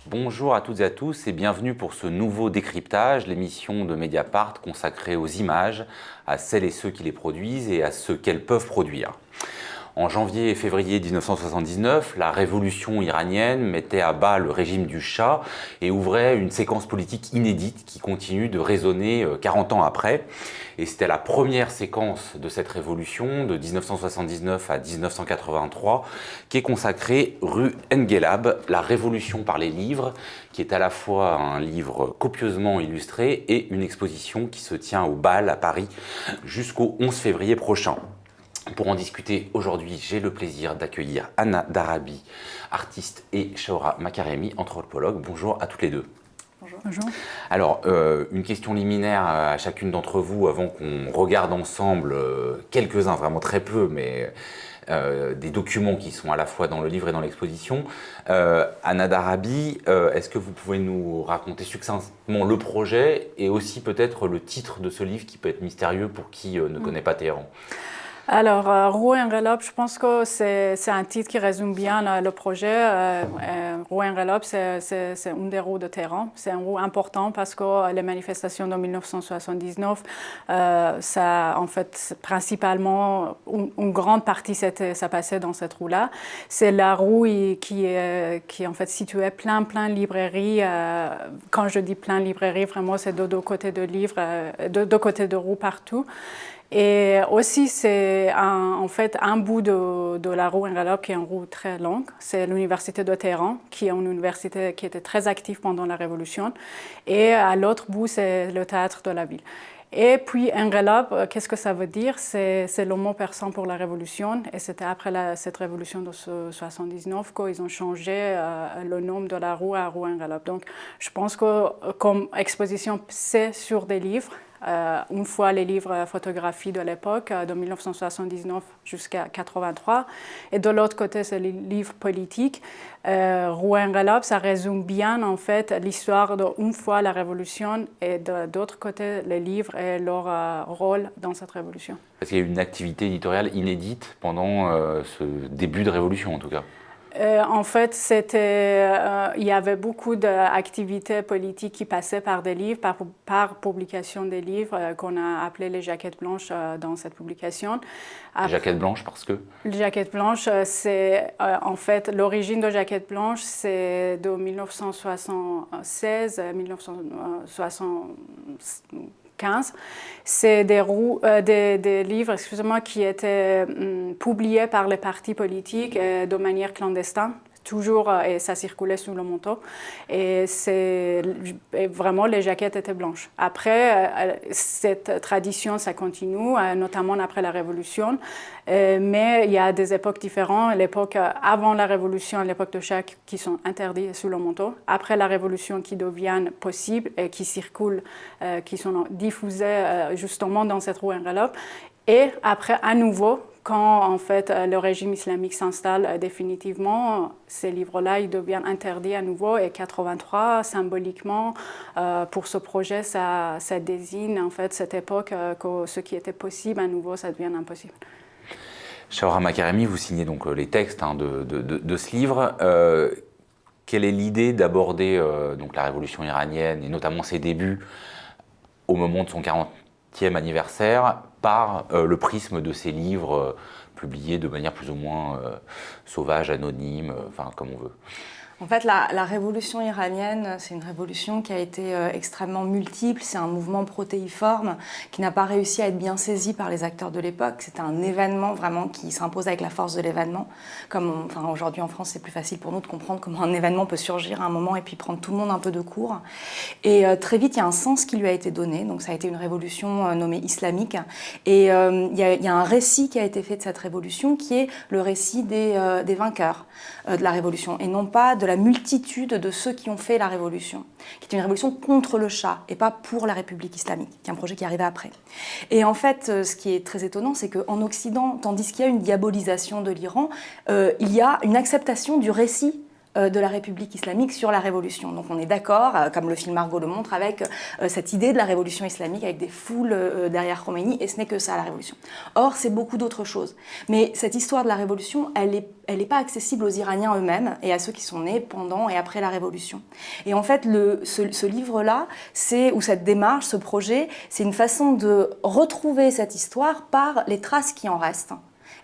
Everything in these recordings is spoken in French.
Bonjour à toutes et à tous et bienvenue pour ce nouveau décryptage, l'émission de Mediapart consacrée aux images, à celles et ceux qui les produisent et à ce qu'elles peuvent produire. En janvier et février 1979, la révolution iranienne mettait à bas le régime du Shah et ouvrait une séquence politique inédite qui continue de résonner 40 ans après. Et c'était la première séquence de cette révolution, de 1979 à 1983, qui est consacrée rue Engelab, la révolution par les livres, qui est à la fois un livre copieusement illustré et une exposition qui se tient au Bal à Paris jusqu'au 11 février prochain. Pour en discuter aujourd'hui, j'ai le plaisir d'accueillir Anna Darabi, artiste, et Shaora Makaremi, anthropologue. Bonjour à toutes les deux. Bonjour. Bonjour. Alors, une question liminaire à chacune d'entre vous avant qu'on regarde ensemble quelques-uns, vraiment très peu, mais des documents qui sont à la fois dans le livre et dans l'exposition. Anna Darabi, est-ce que vous pouvez nous raconter succinctement le projet et aussi peut-être le titre de ce livre qui peut être mystérieux pour qui ne connaît pas Téhéran? Alors, Rue Engelab, je pense que c'est un titre qui résume bien le projet. Rue Engelab, c'est une des rues de Téhéran. C'est un rue important parce que les manifestations de 1979, ça, en fait, principalement, une grande partie, ça passait dans cette rue-là. C'est la rue qui en fait situait plein de librairies. Quand je dis plein de librairies, vraiment, c'est de deux côtés de livres, de deux côtés de rue partout. Et aussi, c'est en fait un bout de la rue Engelab qui est une rue très longue. C'est l'université de Téhéran, qui est une université qui était très active pendant la Révolution. Et à l'autre bout, c'est le théâtre de la ville. Et puis Engelab, qu'est-ce que ça veut dire? C'est le mot persan pour la Révolution. Et c'était après cette révolution de 1979 qu'ils ont changé le nom de la rue à rue Engelab. Donc, je pense que comme exposition, c'est sur des livres. Une fois les livres photographies de l'époque, de 1979 jusqu'à 1983. Et de l'autre côté, c'est les livres politiques. Rue Engelab, ça résume bien en fait l'histoire d'une fois la Révolution et de l'autre côté, les livres et leur rôle dans cette révolution. Parce qu'il y a eu une activité éditoriale inédite pendant ce début de révolution en tout cas. En fait, il y avait beaucoup d'activités politiques qui passaient par des livres, par publication des livres qu'on a appelées les jaquettes blanches dans cette publication. Les jaquettes blanches parce que? Les jaquettes blanches, c'est en fait l'origine de jaquettes blanches, c'est de 1976, 1975. C'est des livres excusez-moi, qui étaient publiés par les partis politiques de manière clandestine. Toujours, et ça circulait sous le manteau. Et vraiment, les jaquettes étaient blanches. Après, cette tradition, ça continue, notamment après la Révolution. Mais il y a des époques différentes. L'époque avant la Révolution, l'époque de Shah, qui sont interdits sous le manteau. Après la Révolution, qui deviennent possibles et qui circulent, qui sont diffusées justement dans cette rue Engelab. Et après, à nouveau, quand en fait le régime islamique s'installe définitivement, ces livres-là ils deviennent interdits à nouveau. Et 83, symboliquement, pour ce projet, ça désigne en fait cette époque que ce qui était possible à nouveau, ça devient impossible. Shaora Makaremi, vous signez donc les textes de ce livre. Quelle est l'idée d'aborder donc la révolution iranienne et notamment ses débuts au moment de son 40e anniversaire par le prisme de ces livres publiés de manière plus ou moins sauvage, anonyme, enfin comme on veut? En fait, la révolution iranienne, c'est une révolution qui a été extrêmement multiple. C'est un mouvement protéiforme qui n'a pas réussi à être bien saisi par les acteurs de l'époque. C'est un événement vraiment qui s'impose avec la force de l'événement. Aujourd'hui en France, c'est plus facile pour nous de comprendre comment un événement peut surgir à un moment et puis prendre tout le monde un peu de court. Et très vite, il y a un sens qui lui a été donné. Donc ça a été une révolution nommée islamique. Et il y a un récit qui a été fait de cette révolution qui est le récit des vainqueurs de la révolution et non pas de la multitude de ceux qui ont fait la révolution, qui est une révolution contre le Shah et pas pour la République islamique, qui est un projet qui arrivait après. Et en fait, ce qui est très étonnant, c'est qu'en Occident, tandis qu'il y a une diabolisation de l'Iran, il y a une acceptation du récit de la République islamique sur la révolution. Donc on est d'accord, comme le film Argo le montre, avec cette idée de la révolution islamique, avec des foules derrière Khomeini, et ce n'est que ça la révolution. Or, c'est beaucoup d'autres choses. Mais cette histoire de la révolution, elle n'est pas accessible aux Iraniens eux-mêmes et à ceux qui sont nés pendant et après la révolution. Et en fait, ce livre-là, ou cette démarche, ce projet, c'est une façon de retrouver cette histoire par les traces qui en restent.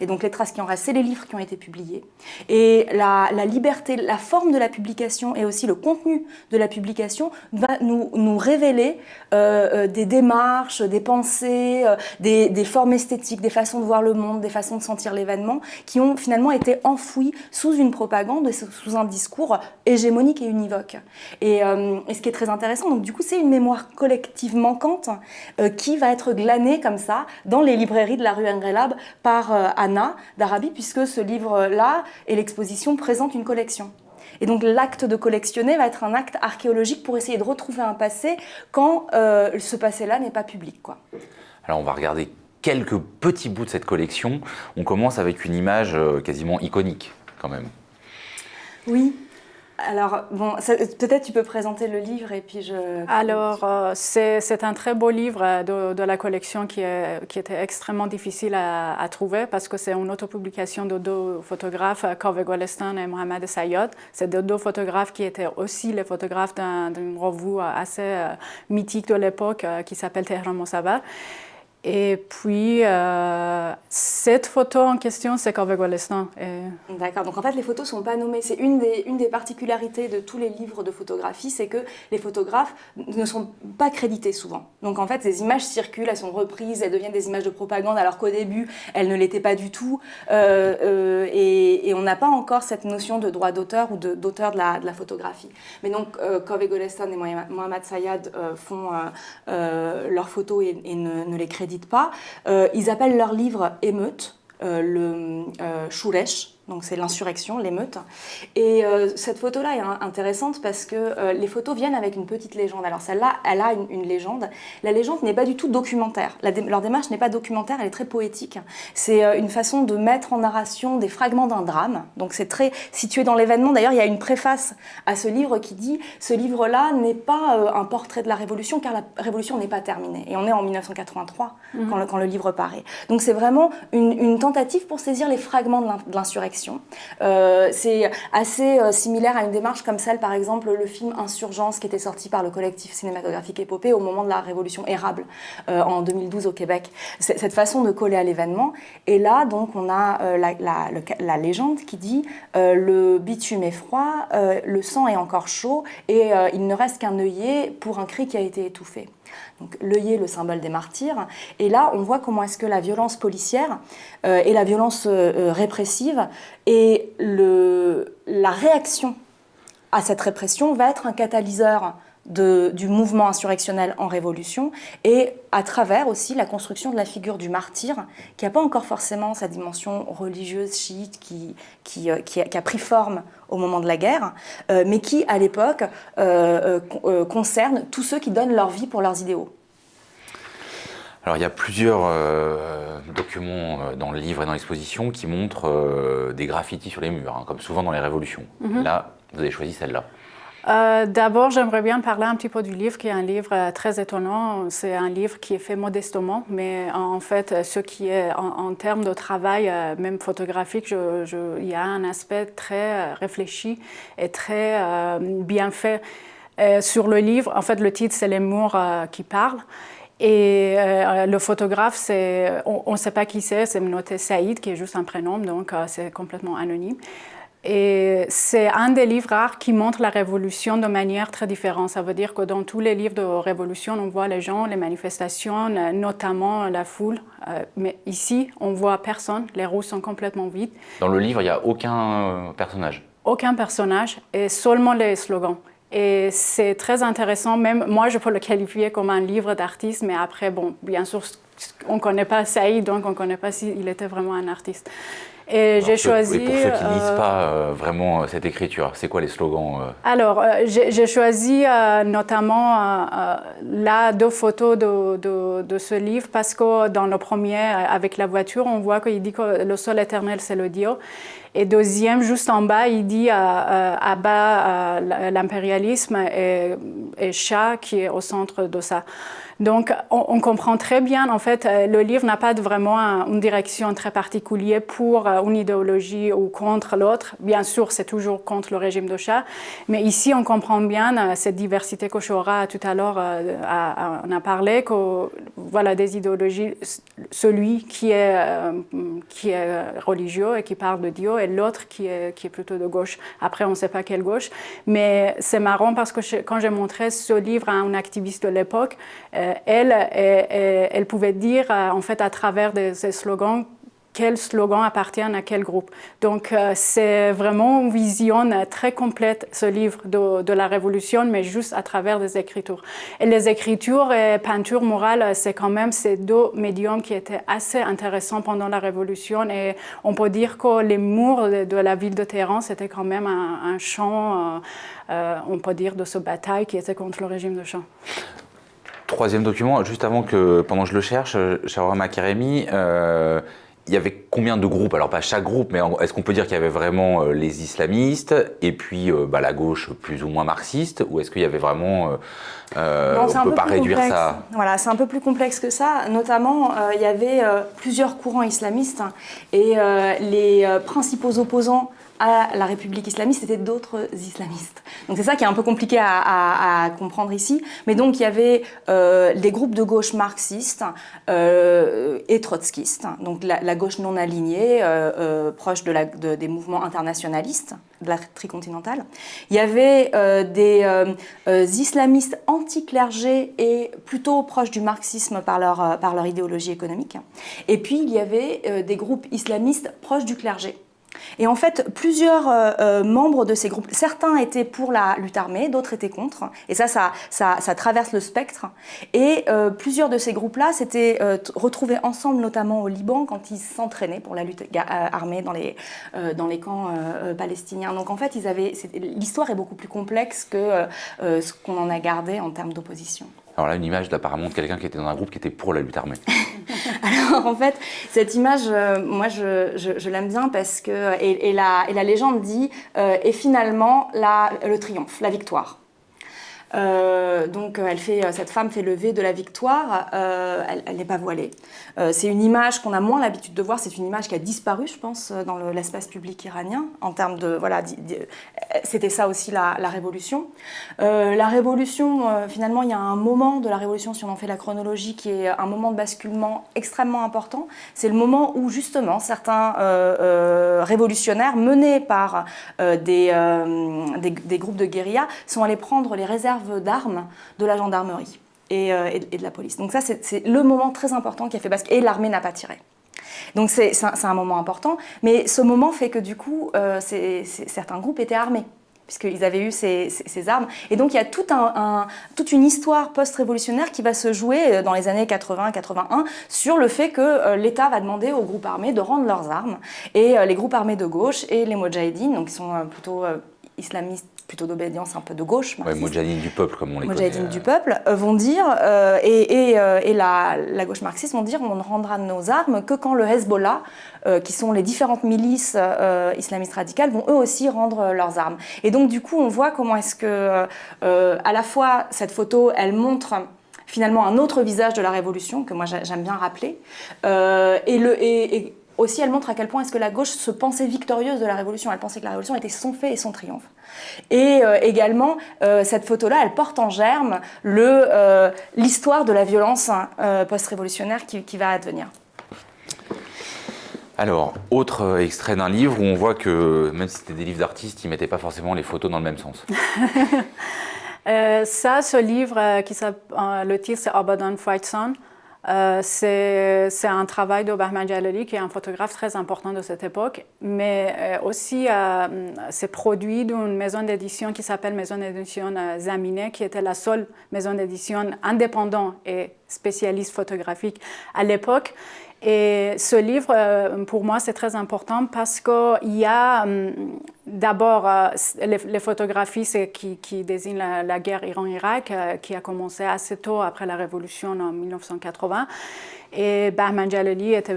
Et donc les traces qui en restent, c'est les livres qui ont été publiés. Et la liberté, la forme de la publication et aussi le contenu de la publication va nous révéler des démarches, des pensées, des formes esthétiques, des façons de voir le monde, des façons de sentir l'événement, qui ont finalement été enfouies sous une propagande, sous un discours hégémonique et univoque. Et ce qui est très intéressant, donc du coup, c'est une mémoire collective manquante qui va être glanée comme ça dans les librairies de la rue Engelab par Anna d'Arabie, puisque ce livre-là et l'exposition présentent une collection. Et donc l'acte de collectionner va être un acte archéologique pour essayer de retrouver un passé quand ce passé-là n'est pas public, quoi. Alors on va regarder quelques petits bouts de cette collection. On commence avec une image quasiment iconique quand même. Oui. Alors, bon, peut-être tu peux présenter le livre et puis je... Alors, c'est un très beau livre de la collection qui était extrêmement difficile à trouver parce que c'est une autopublication de deux photographes, Kaveh Golestan et Mohamed Sayed. C'est deux photographes qui étaient aussi les photographes d'une revue assez mythique de l'époque qui s'appelle Tehran Mosabar. Et puis, cette photo en question, c'est Kaveh Golestan. D'accord, donc en fait, les photos ne sont pas nommées. C'est une des particularités de tous les livres de photographie, c'est que les photographes ne sont pas crédités souvent. Donc en fait, ces images circulent, elles sont reprises, elles deviennent des images de propagande, alors qu'au début, elles ne l'étaient pas du tout. Et on n'a pas encore cette notion de droit d'auteur ou d'auteur de la photographie. Mais donc, Kaveh Golestan et Mohamed Sayed font leurs photos et ne les créditent pas. Ils appellent leur livre Émeute, le Shuresh, donc c'est l'insurrection, l'émeute. Et cette photo-là est intéressante parce que les photos viennent avec une petite légende. Alors celle-là, elle a une légende. La légende n'est pas du tout documentaire. Leur démarche n'est pas documentaire, elle est très poétique. C'est une façon de mettre en narration des fragments d'un drame. Donc c'est très situé dans l'événement. D'ailleurs, il y a une préface à ce livre qui dit « Ce livre-là n'est pas un portrait de la Révolution, car la Révolution n'est pas terminée. » Et on est en 1983 quand le livre paraît. Donc c'est vraiment une tentative pour saisir les fragments de l'insurrection. C'est assez similaire à une démarche comme celle, par exemple, le film Insurgence qui était sorti par le collectif cinématographique Épopée au moment de la révolution érable en 2012 au Québec. Cette façon de coller à l'événement. Et là, donc, on a la légende qui dit le bitume est froid, le sang est encore chaud et il ne reste qu'un œillet pour un cri qui a été étouffé. Donc l'œillet, le symbole des martyrs. Et là, on voit comment est-ce que la violence policière et la violence répressive et la réaction à cette répression va être un catalyseur du mouvement insurrectionnel en révolution et à travers aussi la construction de la figure du martyr qui n'a pas encore forcément sa dimension religieuse chiite qui a pris forme au moment de la guerre, mais qui à l'époque concerne tous ceux qui donnent leur vie pour leurs idéaux. Alors il y a plusieurs documents dans le livre et dans l'exposition qui montrent des graffitis sur les murs, hein, comme souvent dans les révolutions. Là, vous avez choisi celle-là. D'abord, j'aimerais bien parler un petit peu du livre, qui est un livre très étonnant. C'est un livre qui est fait modestement, mais en fait, ce qui est en termes de travail, même photographique, il y a un aspect très réfléchi et très bien fait sur le livre. En fait, le titre, c'est Les murs qui parlent. Et le photographe, on ne sait pas qui c'est noté Saïd, qui est juste un prénom, donc c'est complètement anonyme. Et c'est un des livres rares qui montre la révolution de manière très différente. Ça veut dire que dans tous les livres de révolution, on voit les gens, les manifestations, notamment la foule. Mais ici, on voit personne. Les rues sont complètement vides. Dans le livre, il n'y a aucun personnage. Aucun personnage et seulement les slogans. Et c'est très intéressant. Même moi, je peux le qualifier comme un livre d'artiste. Mais après, bon, bien sûr, on ne connaît pas Saïd, donc on ne connaît pas s'il était vraiment un artiste. Et j'ai choisi... Et pour ceux qui ne lisent pas vraiment cette écriture, c'est quoi les slogans Alors, j'ai choisi notamment là 2 photos de ce livre parce que dans le premier, avec la voiture, on voit qu'il dit que le sol éternel, c'est le Dieu. Et deuxième, juste en bas, il dit à bas l'impérialisme et chat qui est au centre de ça. Donc, on comprend très bien, en fait, le livre n'a pas vraiment une direction très particulière pour une idéologie ou contre l'autre. Bien sûr, c'est toujours contre le régime de chat, mais ici, on comprend bien cette diversité que Shora, tout à l'heure, on a parlé, que, voilà, des idéologies, celui qui est religieux et qui parle de Dieu, et l'autre qui est plutôt de gauche. Après, on ne sait pas quelle gauche, mais c'est marrant parce que quand j'ai montré ce livre à un activiste de l'époque, elle pouvait dire, en fait, à travers ces slogans, quels slogans appartiennent à quel groupe. Donc, c'est vraiment une vision très complète, ce livre de la Révolution, mais juste à travers des écritures. Et les écritures et peinture murale, c'est quand même ces 2 médiums qui étaient assez intéressants pendant la Révolution. Et on peut dire que les murs de la ville de Téhéran, c'était quand même un champ, on peut dire, de ce bataille qui était contre le régime de Shah. Troisième document, juste avant que, pendant que je le cherche, Shahram Karemi, il y avait combien de groupes? Alors pas chaque groupe, mais est-ce qu'on peut dire qu'il y avait vraiment les islamistes et puis la gauche plus ou moins marxiste, ou est-ce qu'il y avait vraiment... on ne peut pas réduire ça? Voilà, c'est un peu plus complexe que ça. Notamment, il y avait plusieurs courants islamistes et les principaux opposants à la République islamiste, c'était d'autres islamistes. Donc c'est ça qui est un peu compliqué à comprendre ici. Mais donc il y avait des groupes de gauche marxistes et trotskistes, donc la gauche non alignée, proche des mouvements internationalistes de la tricontinentale. Il y avait des islamistes anti-clergés et plutôt proches du marxisme par leur idéologie économique. Et puis il y avait des groupes islamistes proches du clergé. Et en fait, plusieurs membres de ces groupes, certains étaient pour la lutte armée, d'autres étaient contre, et ça traverse le spectre. Et plusieurs de ces groupes-là s'étaient retrouvés ensemble, notamment au Liban, quand ils s'entraînaient pour la lutte armée dans les camps palestiniens. Donc en fait, l'histoire est beaucoup plus complexe que ce qu'on en a gardé en termes d'opposition. Alors là, une image apparemment de quelqu'un qui était dans un groupe qui était pour la lutte armée. Alors en fait, cette image, moi je l'aime bien parce que, et la légende dit, et finalement le triomphe, la victoire. Donc cette femme fait lever de la victoire, elle n'est pas voilée. C'est une image qu'on a moins l'habitude de voir, c'est une image qui a disparu, je pense, dans l'espace public iranien, en termes de... Voilà, c'était ça aussi la révolution. La révolution, finalement, il y a un moment de la révolution, si on en fait la chronologie, qui est un moment de basculement extrêmement important. C'est le moment où, justement, certains révolutionnaires, menés par des groupes de guérilla, sont allés prendre les réserves d'armes de la gendarmerie et de la police. Donc ça, c'est le moment très important qui a fait basculer. Et l'armée n'a pas tiré. Donc c'est un moment important. Mais ce moment fait que du coup, certains groupes étaient armés, puisqu'ils avaient eu ces armes. Et donc il y a toute une histoire post-révolutionnaire qui va se jouer dans les années 80-81 sur le fait que l'État va demander aux groupes armés de rendre leurs armes. Et les groupes armés de gauche et les Moudjahidines, donc qui sont plutôt islamistes, plutôt d'obédience un peu de gauche. Ouais, Moudjahidines du peuple, comme on les connaît. Moudjahidines du peuple vont dire, et la gauche marxiste vont dire, on ne rendra nos armes que quand le Hezbollah, qui sont les différentes milices islamistes radicales, vont eux aussi rendre leurs armes. Et donc du coup, on voit comment est-ce que, à la fois, cette photo, elle montre finalement un autre visage de la révolution, que moi j'aime bien rappeler, et aussi, elle montre à quel point est-ce que la gauche se pensait victorieuse de la Révolution. Elle pensait que la Révolution était son fait et son triomphe. Et également, cette photo-là, elle porte en germe l'histoire de la violence post-révolutionnaire qui va advenir. Alors, autre extrait d'un livre où on voit que, même si c'était des livres d'artistes, ils ne mettaient pas forcément les photos dans le même sens. Ce livre, le titre c'est Abadan Fight Song. C'est un travail de Bahman Jalali, qui est un photographe très important de cette époque, mais aussi c'est produit d'une maison d'édition qui s'appelle Maison d'édition Zamineh, qui était la seule maison d'édition indépendante et spécialiste photographique à l'époque. Et ce livre, pour moi, c'est très important parce qu'il y a d'abord les photographies qui désignent la guerre Iran-Irak, qui a commencé assez tôt après la Révolution en 1980. Et Bahman Jalali était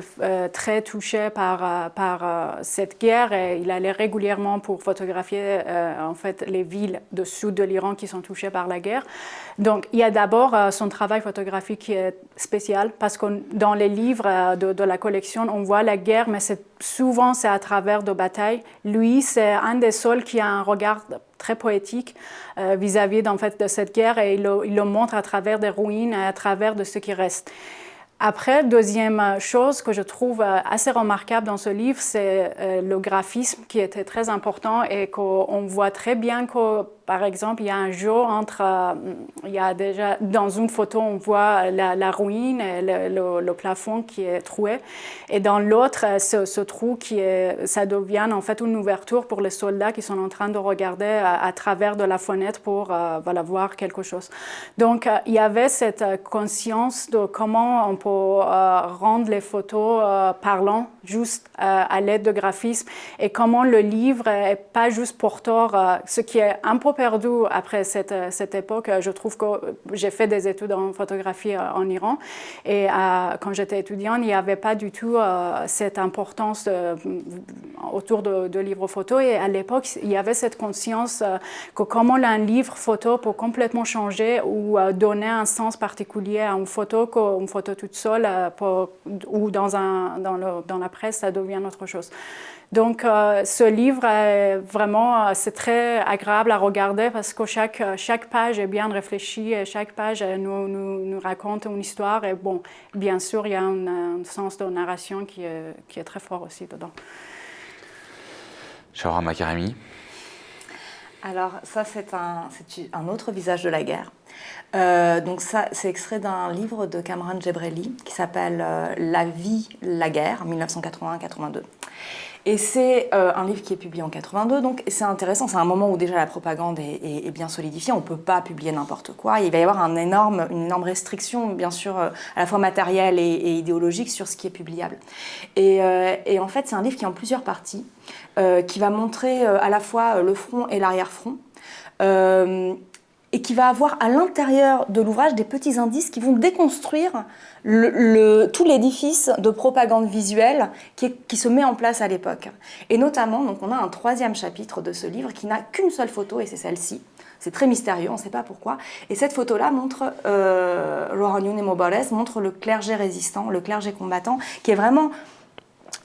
très touché par cette guerre et il allait régulièrement pour photographier en fait, les villes du sud de l'Iran qui sont touchées par la guerre. Donc il y a d'abord son travail photographique qui est spécial parce que dans les livres de la collection, on voit la guerre, mais souvent c'est à travers de batailles. Lui, c'est un des seuls qui a un regard très poétique vis-à-vis en fait, de cette guerre et il le montre à travers des ruines et à travers de ce qui reste. Après, deuxième chose que je trouve assez remarquable dans ce livre, c'est le graphisme qui était très important et qu'on voit très bien que, par exemple, il y a un jeu entre, il y a déjà, dans une photo, on voit la ruine et le plafond qui est troué. Et dans l'autre, ce trou ça devient en fait une ouverture pour les soldats qui sont en train de regarder à travers de la fenêtre pour voir quelque chose. Donc, il y avait cette conscience de comment on peut rendre les photos parlantes juste à l'aide de graphisme et comment le livre n'est pas juste porteur, ce qui est un peu perdu après cette époque. Je trouve que j'ai fait des études en photographie en Iran et quand j'étais étudiante, il n'y avait pas du tout cette importance autour de livres photos et à l'époque, il y avait cette conscience que comment un livre photo peut complètement changer ou donner un sens particulier à une photo qu'une photo toute seule ou dans la presse, ça devient autre chose. Donc, ce livre, c'est très agréable à regarder parce que chaque page est bien réfléchie et chaque page nous raconte une histoire. Et bon, bien sûr, il y a un sens de narration qui est très fort aussi dedans. Chahra Makaremi. Alors ça, c'est un autre visage de la guerre. Donc ça, c'est extrait d'un livre de Kamran Jebreli qui s'appelle La vie, la guerre, 1981-82. Et c'est un livre qui est publié en 82, donc c'est intéressant, c'est un moment où déjà la propagande est bien solidifiée, on ne peut pas publier n'importe quoi, il va y avoir une énorme restriction, bien sûr, à la fois matérielle et idéologique sur ce qui est publiable. Et en fait, c'est un livre qui est en plusieurs parties, qui va montrer à la fois le front et l'arrière-front, et qui va avoir à l'intérieur de l'ouvrage des petits indices qui vont déconstruire tout l'édifice de propagande visuelle qui se met en place à l'époque. Et notamment, donc on a un 3e chapitre de ce livre qui n'a qu'une seule photo, et c'est celle-ci. C'est très mystérieux, on ne sait pas pourquoi. Et cette photo-là montre, Rouhaniyoun et Mobarez montre le clergé résistant, le clergé combattant, qui est vraiment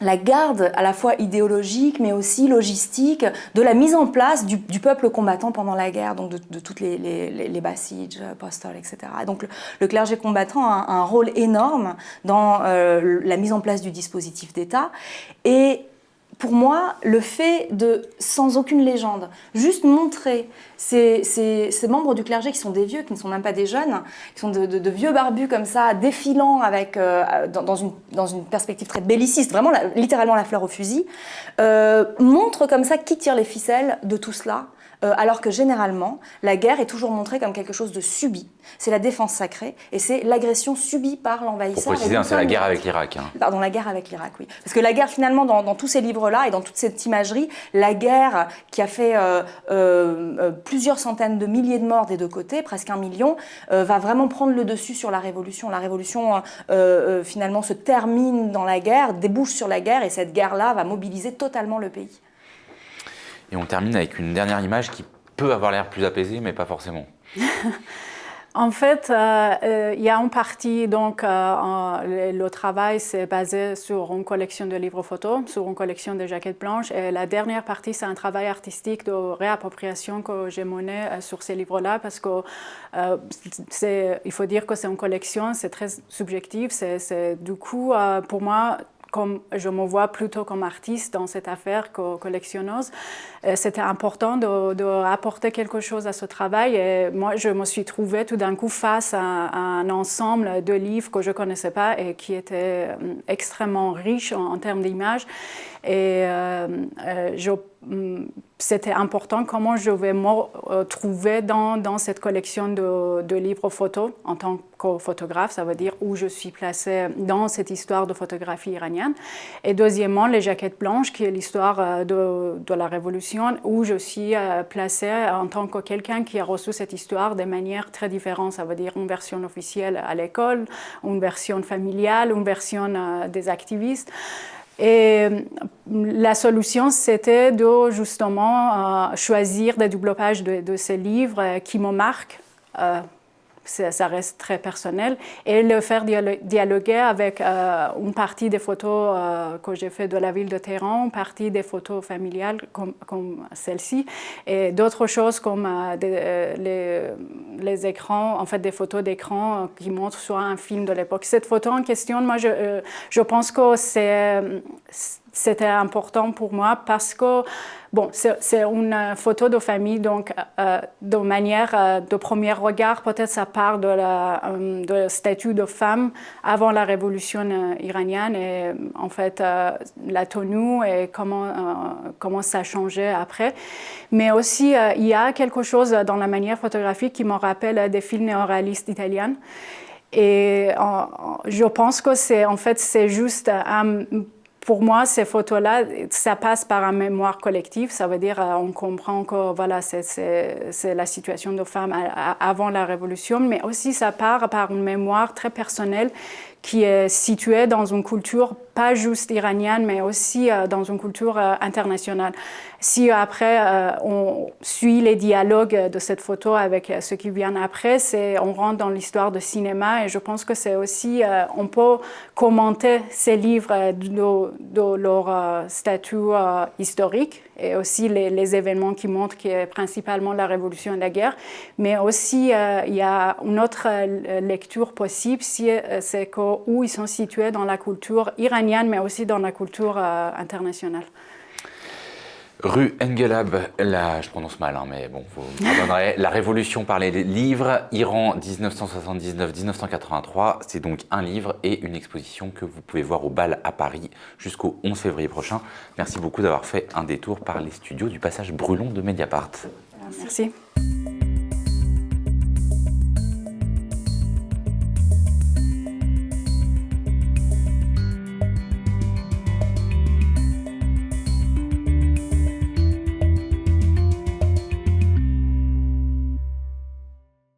la garde à la fois idéologique mais aussi logistique de la mise en place du peuple combattant pendant la guerre, donc de toutes les Bassiges, Postol, etc. Donc le clergé combattant a un rôle énorme dans la mise en place du dispositif d'État. Et pour moi, le fait de, sans aucune légende, juste montrer ces membres du clergé qui sont des vieux, qui ne sont même pas des jeunes, qui sont de vieux barbus comme ça, défilant avec, dans une perspective très belliciste, vraiment littéralement la fleur au fusil, montre comme ça qui tire les ficelles de tout cela. Alors que généralement, la guerre est toujours montrée comme quelque chose de subi. C'est la défense sacrée et c'est l'agression subie par l'envahisseur. Pour préciser, c'est la guerre avec l'Irak. Pardon, la guerre avec l'Irak, oui. Parce que la guerre, finalement, dans tous ces livres-là et dans toute cette imagerie, la guerre qui a fait plusieurs centaines de milliers de morts des deux côtés, presque 1 million, va vraiment prendre le dessus sur la Révolution. La Révolution, finalement, se termine dans la guerre, débouche sur la guerre et cette guerre-là va mobiliser totalement le pays. Et on termine avec une dernière image qui peut avoir l'air plus apaisée, mais pas forcément. En fait, il y a une partie, donc le travail s'est basé sur une collection de livres photos, sur une collection de jaquettes blanches. Et la dernière partie, c'est un travail artistique de réappropriation que j'ai mené sur ces livres-là, parce que il faut dire que c'est une collection, c'est très subjectif. Du coup, pour moi, comme je me vois plutôt comme artiste dans cette affaire que collectionneuse, c'était important d'apporter quelque chose à ce travail. Et moi, je me suis trouvée tout d'un coup face à un ensemble de livres que je ne connaissais pas et qui étaient extrêmement riches en termes d'images. Et je c'était important comment je vais me trouver dans cette collection de livres photos en tant que photographe, ça veut dire où je suis placée dans cette histoire de photographie iranienne. Et deuxièmement, les jaquettes blanches, qui est l'histoire de la Révolution, où je suis placée en tant que quelqu'un qui a reçu cette histoire de manière très différente. Ça veut dire une version officielle à l'école, une version familiale, une version des activistes. Et la solution, c'était de justement choisir des double pages de ces livres qui me marquent. Ça reste très personnel, et le faire dialoguer avec une partie des photos que j'ai fait de la ville de Téhéran, une partie des photos familiales comme celle-ci, et d'autres choses comme les écrans, en fait des photos d'écran qui montrent soit un film de l'époque. Cette photo en question, moi je pense que c'était important pour moi parce que bon, c'est une photo de famille, donc de manière de premier regard, peut-être ça part de statut de femme avant la révolution iranienne et en fait la tenue et comment ça a changé après. Mais aussi, il y a quelque chose dans la manière photographique qui me rappelle des films néoréalistes italiens. Et je pense que c'est juste pour moi, ces photos-là, ça passe par une mémoire collective. Ça veut dire on comprend que voilà, c'est la situation de femmes avant la Révolution, mais aussi ça part par une mémoire très personnelle qui est située dans une culture pas juste iranienne, mais aussi dans une culture internationale. Si après on suit les dialogues de cette photo avec ceux qui viennent après, on rentre dans l'histoire de cinéma, et je pense que c'est aussi, on peut commenter ces livres de leur statut historique, et aussi les événements qui montrent qui est principalement la révolution et la guerre, mais aussi il y a une autre lecture possible, c'est où ils sont situés dans la culture iranienne, mais aussi dans la culture internationale. Ruh Engelab, je prononce mal, hein, mais bon, vous me pardonnerez. La Révolution par les livres, Iran 1979-1983, c'est donc un livre et une exposition que vous pouvez voir au Bal à Paris jusqu'au 11 février prochain. Merci beaucoup d'avoir fait un détour par les studios du Passage Brûlon de Mediapart. Merci.